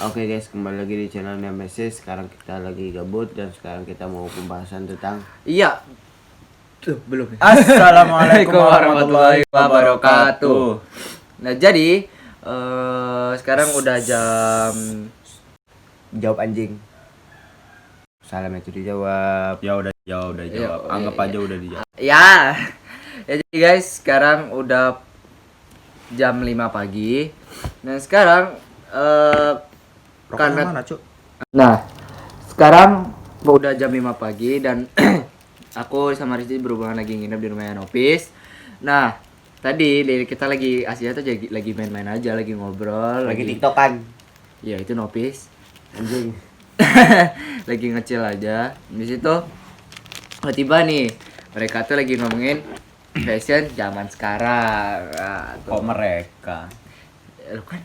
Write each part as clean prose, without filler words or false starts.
Oke guys, kembali lagi di channel Nemesis. Sekarang kita lagi gabut dan sekarang kita mau pembahasan tentang Iya. Tuh, belum ya? Assalamualaikum warahmatullahi wabarakatuh. Nah, jadi sekarang udah jam jawab anjing. Salam itu dijawab. Ya udah jawab. Anggap aja udah dijawab. ya. Ya jadi guys, sekarang udah jam 5 pagi. Dan sekarang Rokoknya mana, Cuk? Nah, sekarang udah jam 5 pagi dan aku sama Rizky berhubungan lagi nginep di rumahnya Nopis. Nah, tadi kita lagi Asia tuh lagi main-main aja, lagi ngobrol, Lagi tiktokan. Ya, itu Nopis. Anjing. Lagi ngecil aja. Di situ tiba-tiba nih mereka tuh lagi ngomongin fashion zaman sekarang. Nah, tuh. Kok mereka? Lu kan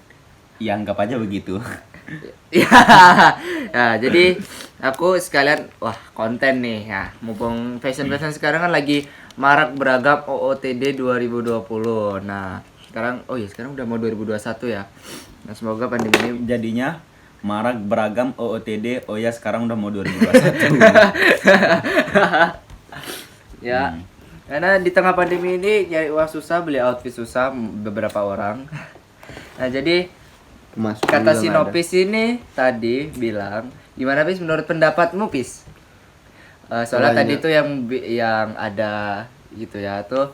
Ya anggap aja begitu. ya, nah, jadi aku sekalian konten nih ya, mumpung fashion sekarang kan lagi marak beragam OOTD 2020. Nah, sekarang sekarang udah mau 2021 ya. Nah, semoga pandemi ini Jadinya marak beragam OOTD. Oh ya, sekarang udah mau 2021. ya. Karena di tengah pandemi ini nyari uang susah, beli outfit susah beberapa orang. Nah, jadi kata si Nopis ini tadi bilang, gimana Pis menurut pendapatmu Pis? Soalnya tadi tuh yang ada gitu ya tuh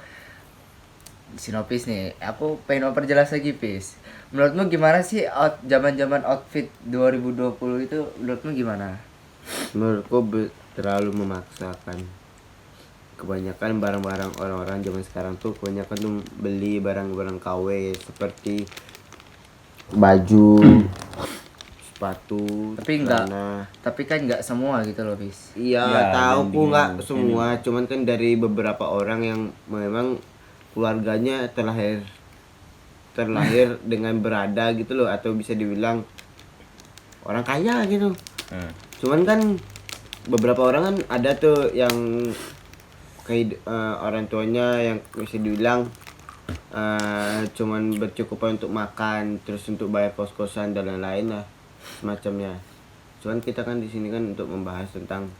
si Nopis nih, aku pengen memperjelas lagi Pis. Menurutmu gimana sih zaman-zaman outfit 2020 itu, menurutmu gimana? Menurutku terlalu memaksakan. Kebanyakan barang-barang orang-orang zaman sekarang tuh kebanyakan tuh beli barang-barang KW seperti baju, sepatu, Tapi kan nggak semua gitu loh Pis. Iya, Ya, tahu ku nggak ini. semua, cuman kan dari beberapa orang yang memang keluarganya terlahir dengan berada gitu loh, atau bisa dibilang orang kaya gitu. Cuman kan beberapa orang kan ada tuh yang kayak orang tuanya yang bisa dibilang cuman bercukupan untuk makan, terus untuk bayar kos-kosan dan lain-lain lah semacamnya. Cuman kita kan di sini kan untuk membahas tentang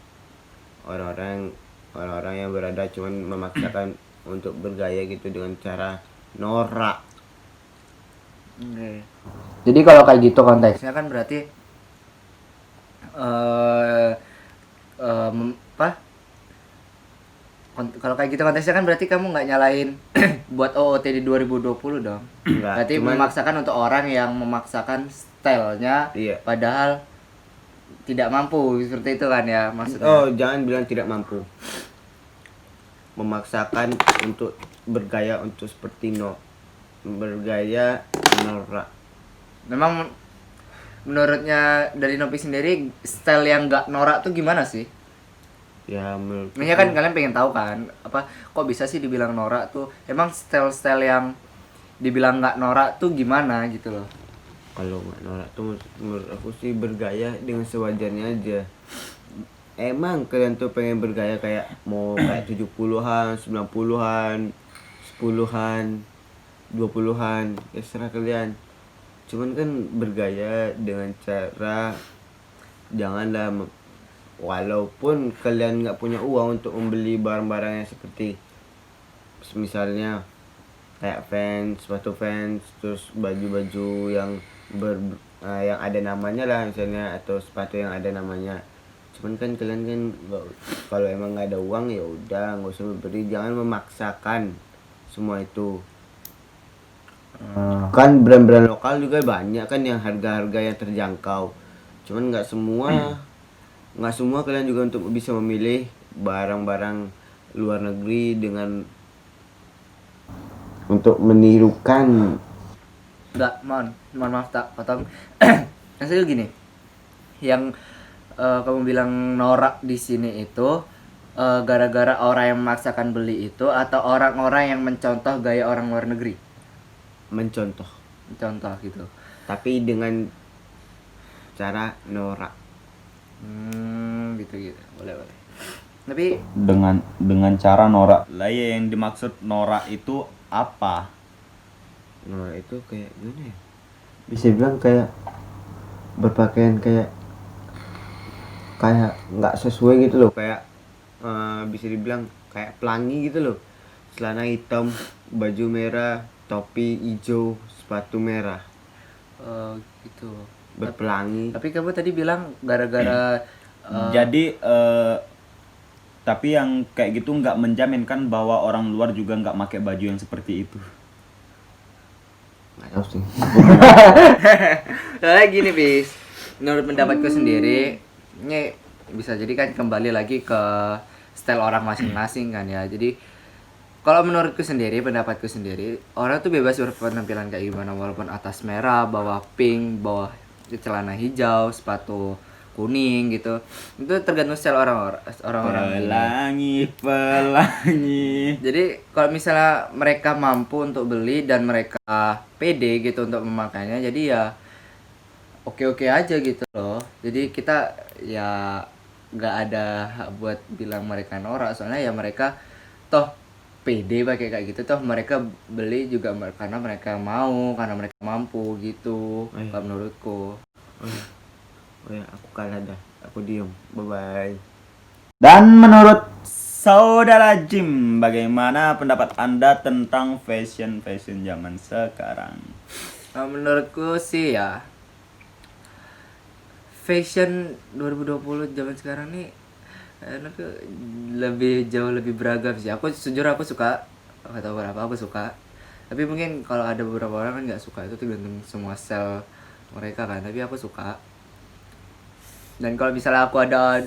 orang-orang yang berada cuman memaksakan untuk bergaya gitu dengan cara norak. Jadi kalau kayak gitu konteksnya kan berarti kalau kayak gitu konteksnya kan berarti kamu nggak nyalain buat OOTD 2020 dong. Enggak, Berarti memaksakan untuk orang yang memaksakan stylenya, iya. Padahal tidak mampu, seperti itu kan ya maksudnya. Oh, jangan bilang tidak mampu. Memaksakan untuk bergaya untuk seperti bergaya norak. Memang menurutnya dari Nopi sendiri style yang nggak norak tuh gimana sih? Ya menurut Makanya kan kalian pengen tahu kan, kok bisa sih dibilang norak tuh? Emang style-style yang dibilang nggak norak tuh gimana gitu loh? kalau nggak norak tuh menurut aku sih bergaya dengan sewajarnya aja. Emang kalian tuh pengen bergaya kayak mau kayak 70-an, 90-an, 10-an, 20-an, ya serah kalian. Cuman kan bergaya dengan cara janganlah walaupun kalian nggak punya uang untuk membeli barang-barang yang seperti misalnya kayak fans, sepatu fans, terus baju-baju yang yang ada namanya lah misalnya, atau sepatu yang ada namanya. Cuman kan kalian kan kalau emang nggak ada uang ya udah nggak usah beli, jangan memaksakan semua itu. Kan brand-brand lokal juga banyak kan yang harga-harga yang terjangkau. Cuman nggak semua kalian juga untuk bisa memilih barang-barang luar negeri dengan untuk menirukan. Mohon maaf tak potong. Maksudnya gini, yang kamu bilang norak di sini itu gara-gara orang yang memaksakan beli itu atau orang-orang yang mencontoh gaya orang luar negeri? Mencontoh Gitu. tapi dengan cara norak. Gitu boleh. Tapi dengan cara norak. Lah ya, yang dimaksud norak itu apa? Norak itu kayak gimana ya, bisa bilang kayak berpakaian kayak nggak sesuai gitu loh, kayak bisa dibilang kayak pelangi gitu loh, celana hitam, baju merah, topi hijau, sepatu merah, Gitu. berpelangi. Tapi kamu tadi bilang gara-gara Jadi tapi yang kayak gitu nggak menjaminkan bahwa orang luar juga nggak pakai baju yang seperti itu. Nggak tahu sih. soalnya gini bis, menurut pendapatku sendiri ini bisa jadi kan kembali lagi ke style orang masing-masing kan ya. Jadi kalau menurutku sendiri, pendapatku sendiri, orang tuh bebas berpenampilan kayak gimana, walaupun atas merah, bawah pink, bawah celana hijau, sepatu kuning gitu. Itu tergantung style orang-orang ini. Pelangi. Jadi kalau misalnya mereka mampu untuk beli dan mereka pede gitu untuk memakainya, jadi ya oke-oke aja gitu loh. Jadi kita ya nggak ada hak buat bilang mereka norak, soalnya ya mereka toh pede pakai kayak gitu, toh mereka beli juga karena mereka mau, karena mereka mampu gitu. Oh iya. Kalau menurutku. Oh ya, aku kalah dah, aku diem, bye bye. Dan menurut Saudara Jim, bagaimana pendapat Anda tentang fashion zaman sekarang? Menurutku sih ya, fashion 2020 zaman sekarang nih jauh lebih beragam sih. Aku jujur aku suka, nggak tahu kenapa aku suka. Tapi mungkin kalau ada beberapa orang kan nggak suka, itu tergantung semua style mereka kan. Tapi aku suka. Dan kalau misalnya aku ada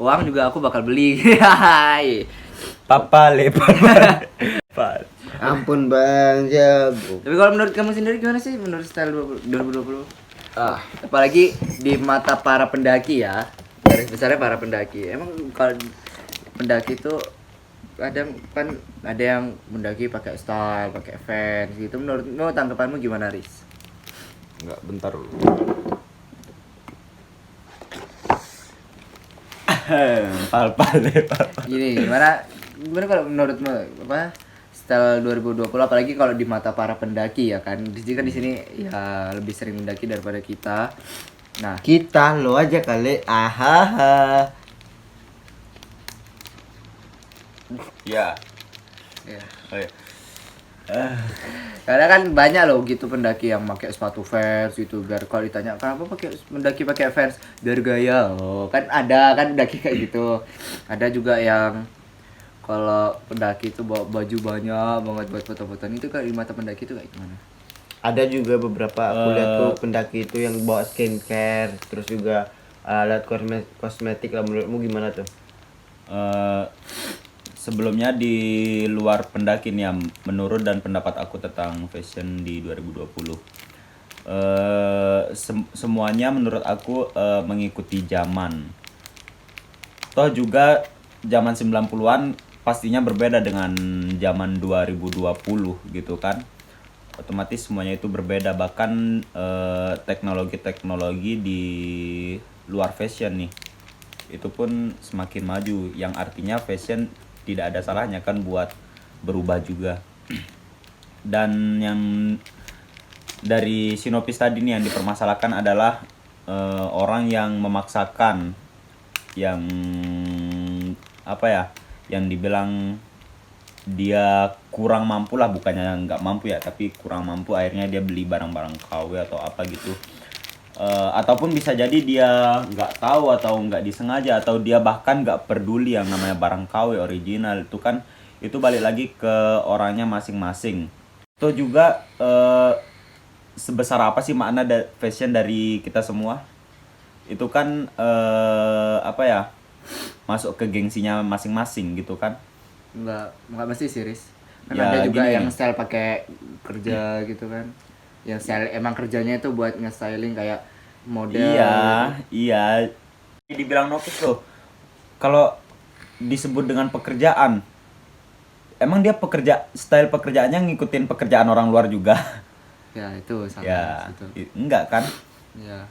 uang juga aku bakal beli. Papa. Ampun bang, jago. Tapi kalau menurut kamu sendiri gimana sih menurut style 2020? Apalagi di mata para pendaki ya. Garis besarnya para pendaki. Emang kalau pendaki itu kadang kan ada yang mendaki pakai style, pakai fans gitu. Menurutmu tanggapanmu gimana, Riz? Enggak, bentar. Pal. Gini, gimana kalau menurutmu apa style 2020 apalagi kalau di mata para pendaki ya kan? Di sini kan di sini ya lebih sering mendaki daripada kita. Nah, Kita lo aja kali, ahaha. Ya. ya. Oh, ya. Karena kan banyak loh gitu pendaki yang pakai sepatu Vans gitu, biar kalau ditanya kenapa mendaki pakai Vans, biar gaya. Oh, kan ada kan pendaki kayak gitu. Ada juga yang kalau pendaki itu bawa baju banyak banget buat foto-fotoan, itu kan di mata pendaki itu kayak gimana? Ada juga beberapa aku lihat tuh pendaki itu yang bawa skincare, terus juga alat kosmetik lah. Menurutmu gimana tuh? Sebelumnya di luar pendaki nih ya, menurut dan pendapat aku tentang fashion di 2020, semuanya menurut aku mengikuti zaman. Toh juga zaman 90-an pastinya berbeda dengan zaman 2020 gitu kan. Otomatis semuanya itu berbeda, bahkan teknologi-teknologi di luar fashion nih itu pun semakin maju, yang artinya fashion tidak ada salahnya kan buat berubah juga. Dan yang dari sinopis tadi nih yang dipermasalahkan adalah orang yang memaksakan, yang apa ya, yang dibilang dia kurang mampu lah, bukannya nggak mampu ya, tapi kurang mampu, akhirnya dia beli barang-barang KW atau apa gitu. Ataupun bisa jadi dia nggak tahu atau nggak disengaja, atau dia bahkan nggak peduli yang namanya barang KW original itu kan, itu balik lagi ke orangnya masing-masing. Itu juga sebesar apa sih makna fashion dari kita semua, itu kan apa ya, masuk ke gengsinya masing-masing gitu kan. Enggak mesti sih, Riz. Kan Ya, ada juga gini. yang style pakai kerja gitu kan. Yang style emang kerjanya itu buat nge-styling kayak model. Iya. Dibilang notice loh, kalau disebut dengan pekerjaan, emang dia style pekerjaannya ngikutin pekerjaan orang luar juga? Ya, itu salah Ya, situ. enggak kan? Ya.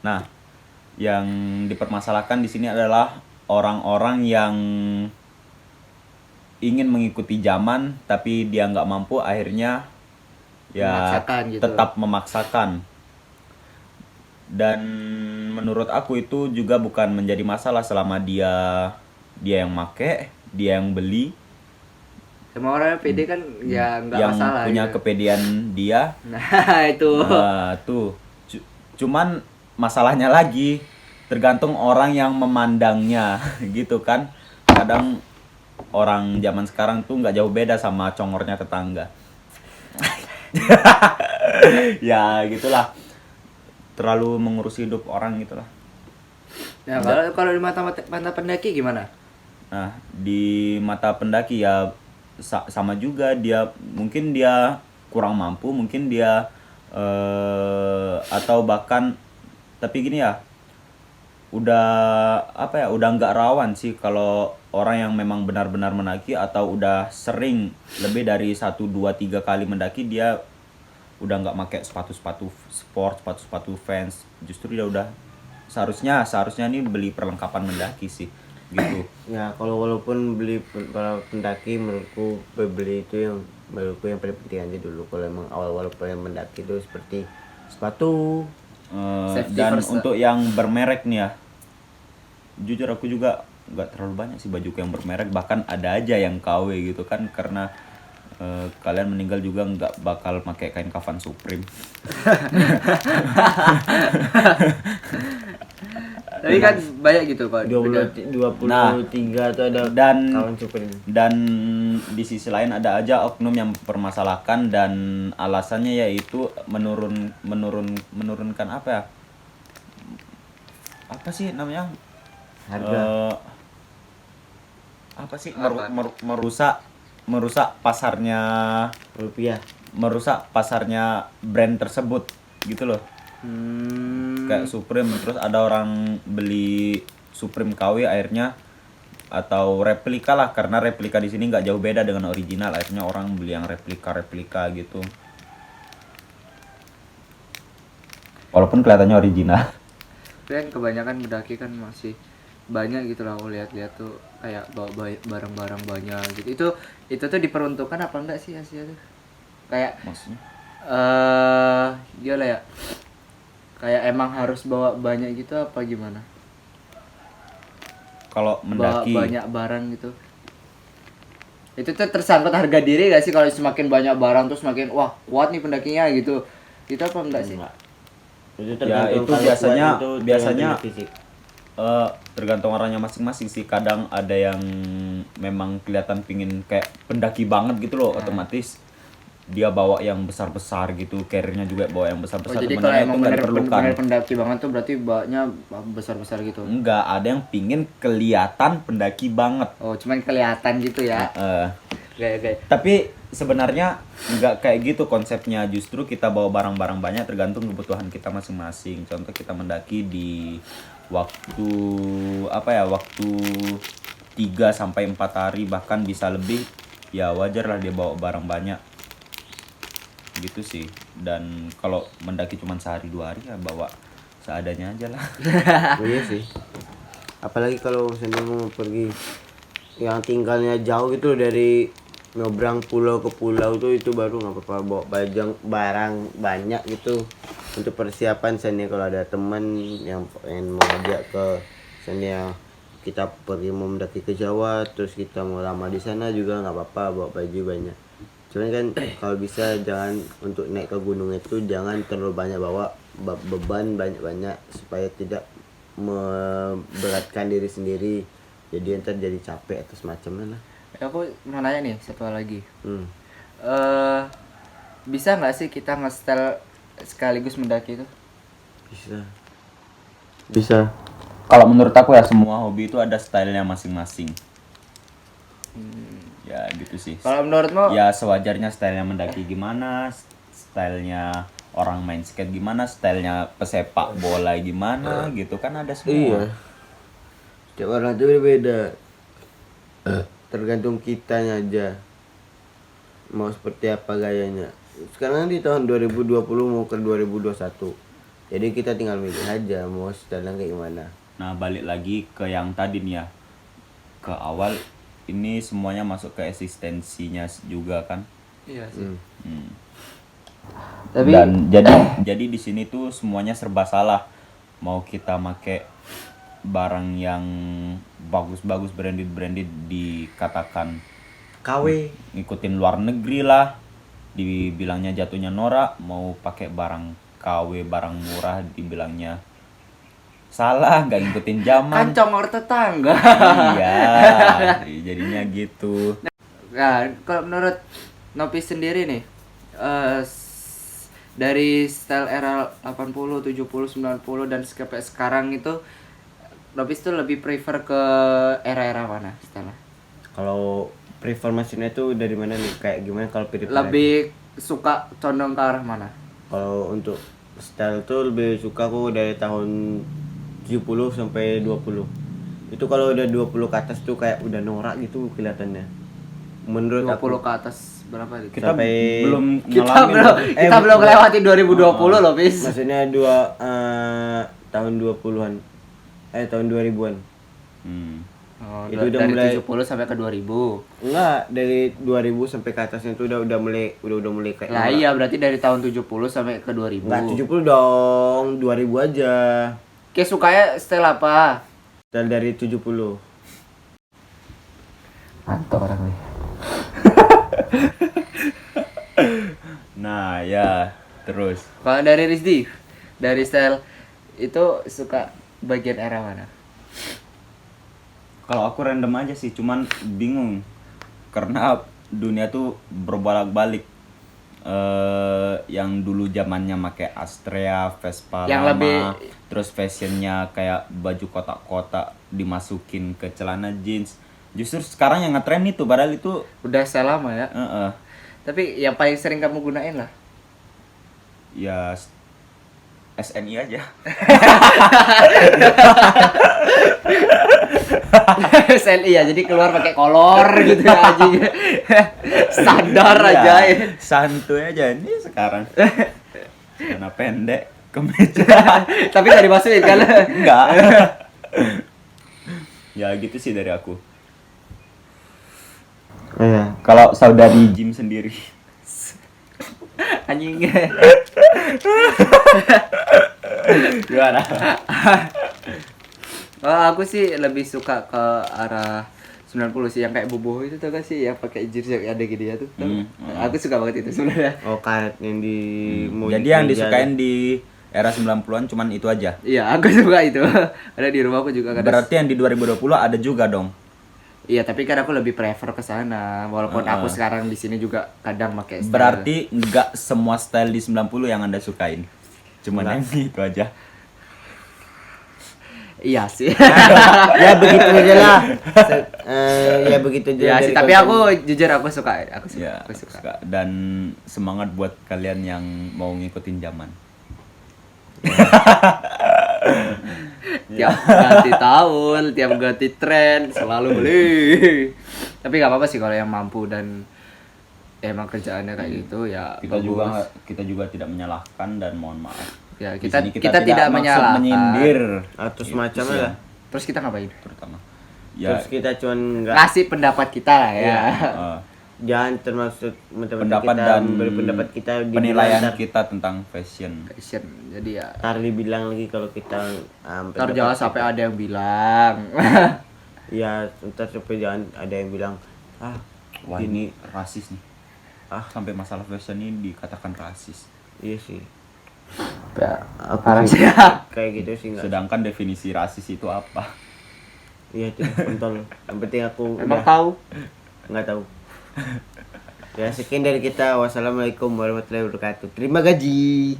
Nah, yang dipermasalahkan di sini adalah orang-orang yang ingin mengikuti zaman tapi dia nggak mampu, akhirnya ya Memaksakan gitu. tetap memaksakan. Dan menurut aku itu juga bukan menjadi masalah selama dia yang make, dia yang beli, Sama orang yang pede kan ya nggak yang masalah punya gitu. kepedean dia. Nah itu. Nah, tuh. Cuman masalahnya lagi tergantung orang yang memandangnya gitu kan. Kadang orang zaman sekarang tuh nggak jauh beda sama congornya tetangga. Ya gitulah. Terlalu mengurus hidup orang gitulah. Nah kalau di mata pendaki gimana? Nah, di mata pendaki ya sama juga, dia mungkin dia kurang mampu, mungkin dia atau bahkan, tapi gini ya, udah apa ya, udah nggak rawan sih kalau orang yang memang benar-benar mendaki atau udah sering lebih dari 1, 2, 3 kali mendaki, dia udah nggak pakai sepatu-sepatu sport, sepatu-sepatu fans, justru dia udah seharusnya nih beli perlengkapan mendaki sih gitu. Ya kalau walaupun kalau pendaki, menurutku beli itu yang menurutku yang paling penting aja dulu. Kalau emang awal-awal pengen mendaki itu seperti sepatu. Safety Dan first, untuk yang bermerek nih ya, jujur aku juga nggak terlalu banyak sih bajuku yang bermerek, bahkan ada aja yang KW gitu kan, karena kalian meninggal juga nggak bakal pakai kain kafan Supreme. Tapi kan banyak gitu Pak. 23 itu ada dan kawan super ini. dan di sisi lain ada aja oknum yang mempermasalahkan, dan alasannya yaitu menurunkan apa ya, apa sih namanya, Harga. apa sih, merusak pasarnya, Rupiah. merusak pasarnya brand tersebut gitu loh. Kayak Supreme, terus ada orang beli Supreme KW akhirnya, atau replika lah, karena replika di sini nggak jauh beda dengan original, akhirnya orang beli yang replika gitu, walaupun kelihatannya original. Tapi kan kebanyakan mendaki kan masih banyak gitu lah, aku lihat-lihat tuh kayak bawa barang-barang banyak gitu. Itu tuh diperuntukkan apa enggak sih Asia tuh? Kayak Maksudnya gimana ya? Kayak emang harus bawa banyak gitu apa gimana? kalau mendaki, Bawa banyak barang gitu. Itu tuh tersangkut harga diri gak sih kalau semakin banyak barang tuh semakin wah kuat nih pendakinya gitu. Itu apa enggak sih? Itu ya tergantung itu kalau biasanya kuat itu biasanya tergantung fisik. tergantung orangnya masing-masing sih. Kadang ada yang memang kelihatan pingin kayak pendaki banget gitu loh, otomatis dia bawa yang besar-besar gitu, carrier-nya juga bawa yang Oh, besar-besar. jadi kalau Sebenarnya itu emang nggak bener diperlukan. pendaki banget tuh berarti bawanya besar-besar gitu. Enggak, ada yang pingin kelihatan pendaki banget. Oh, cuman kelihatan gitu ya. Kayak Tapi sebenarnya nggak kayak gitu konsepnya. Justru kita bawa barang-barang banyak tergantung kebutuhan kita masing-masing. Contoh kita mendaki di waktu apa ya, waktu 3 sampai 4 hari bahkan bisa lebih, ya wajar lah dia bawa barang banyak gitu sih. Dan kalau mendaki cuma sehari 2 hari ya bawa seadanya aja lah. Oh, iya sih. Apalagi kalau misalnya mau pergi yang tinggalnya jauh gitu dari nyebrang pulau ke pulau tuh, itu baru nggak apa-apa bawa barang banyak gitu untuk persiapan. Misalnya kalau ada teman yang pengen mau ngajak ke misalnya kita pergi mau mendaki ke Jawa, terus kita mau lama di sana juga nggak apa-apa bawa baju banyak. Cuman kan kalau bisa jangan, untuk naik ke gunung itu jangan terlalu banyak bawa beban banyak-banyak supaya tidak memberatkan diri sendiri, jadi ntar jadi capek atau semacamnya lah. aku mau nanya nih satu hal lagi. Hmm. Bisa nggak sih kita nge-style sekaligus mendaki itu? Bisa. Kalau menurut aku ya semua hobi itu ada stylenya masing-masing. Ya gitu sih. Kalau menurutmu? Ya sewajarnya stylenya mendaki gimana, stylenya orang main skate gimana, stylenya pesepak bola gimana gitu kan, ada semua. Iya. Setiap orang itu berbeda. Tergantung kitanya aja mau seperti apa gayanya. Sekarang di tahun 2020 mau ke 2021, jadi kita tinggal milih aja mau style kayak gimana. Nah balik lagi ke yang tadi nih ya, ke awal, ini semuanya masuk ke eksistensinya juga kan. Iya sih. Hmm. Tapi Dan jadi di sini tuh semuanya serba salah. mau kita make barang yang bagus-bagus branded dikatakan KW. ngikutin luar negeri lah, dibilangnya jatuhnya norak. Mau pakai barang KW, barang murah, dibilangnya salah, nggak ngikutin zaman. Kan congor tetangga. Iya, jadinya gitu. Nah, kalau menurut Nopis sendiri nih, dari style era 80, 70, 90 dan sampai sekarang itu Nopis tuh lebih prefer ke era-era mana style? Kalau prefer mesinnya tuh dari mana nih? Kayak gimana kalau prefer? Lebih suka condong ke arah mana? Kalau untuk style tuh lebih suka aku dari tahun 70 sampai 20. Itu kalau udah 20 ke atas tuh kayak udah norak gitu kelihatannya. Menurut 20 aku. ke atas berapa itu? Kita Sampai- belum Kita ngalamin. belum kita belum melewati 2020 loh, Pis. Maksudnya tahun 20-an. Tahun 2000-an. Hmm. Oh, Itu udah dari mulai- 70 sampai ke 2000. Enggak, dari 2000 sampai ke atasnya tuh udah mulai kayak Lah norak. iya, berarti dari tahun 70 sampai ke 2000. Enggak 70 dong, 2000 aja. Kayak sukanya style apa? Style dari 70. Mantap orang nih. Nah, ya, terus Kalau dari Rizdi, dari style itu suka bagian era mana? kalau aku random aja sih, cuman bingung karena dunia tuh berbolak-balik. Yang dulu zamannya make Astrea, Vespa Yang lama, lebih- terus fashionnya kayak baju kotak-kotak dimasukin ke celana jeans. Justru sekarang yang ngetren itu, padahal itu Udah style lama ya. tapi Tapi yang paling sering kamu gunain lah. ya SNI aja. SNI ya, jadi keluar pakai kolor gitu ya anjing. Standar aja ya. Santuy aja ini sekarang. Celana pendek, kemeja. Tapi gak dimasukin kan? Enggak. Ya gitu sih dari aku. Iya. Kalau saudari Jim sendiri. Anjing. Gimana? Oh, aku sih lebih suka ke arah 90 sih, yang kayak bobo itu tuh kan sih, yang pakai jeans yang ada gini ya tuh. Tau? Aku suka banget itu sebenarnya. Oh, karet yang di Jadi yang disukain di era 90-an cuman itu aja. Iya, aku suka itu. Ada di rumahku juga kadang. Berarti yang di 2020 ada juga dong. Iya, tapi kan aku lebih prefer ke sana. Walaupun aku sekarang di sini juga kadang pakai style. Berarti nggak semua style di 90 yang Anda sukain. Cuman yang itu aja. Iya sih. Ya begitu aja lah. Ya begitu aja. Iya dari sih, tapi konten. aku jujur aku suka. Aku suka. Ya, Aku suka. suka. Dan semangat buat kalian yang mau ngikutin zaman. Tiap ganti tahun, tiap ganti tren, selalu beli. Tapi nggak apa-apa sih kalau yang mampu dan emang kerjaannya kayak gitu ya. bagus. Kita juga tidak menyalahkan dan mohon maaf. Ya, Di kita sini tidak maksud menyalahkan. menyindir Atau Gitu semacamnya sih, lah. Terus kita ngapain? terutama. Ya, Terus kita cuman nggak Ngasih pendapat kita lah ya. eh, jangan termasuk pendapat kita dan berpendapat kita penilaian ntar, kita tentang fashion. Fashion. Jadi ya ntar dibilang lagi kalau kita ntar jangan sampai ada yang bilang. ya ntar sampai jangan ada yang bilang Wah, Gini. ini rasis nih. Sampai masalah fashion ini dikatakan rasis. iya sih Ya, aku parah sih sih. kayak gitu sih nggak Sedangkan definisi rasis itu apa? iya tidak kontol yang penting aku Emang udah tahu? nggak tahu ya sekian dari kita wassalamualaikum warahmatullahi wabarakatuh terima gaji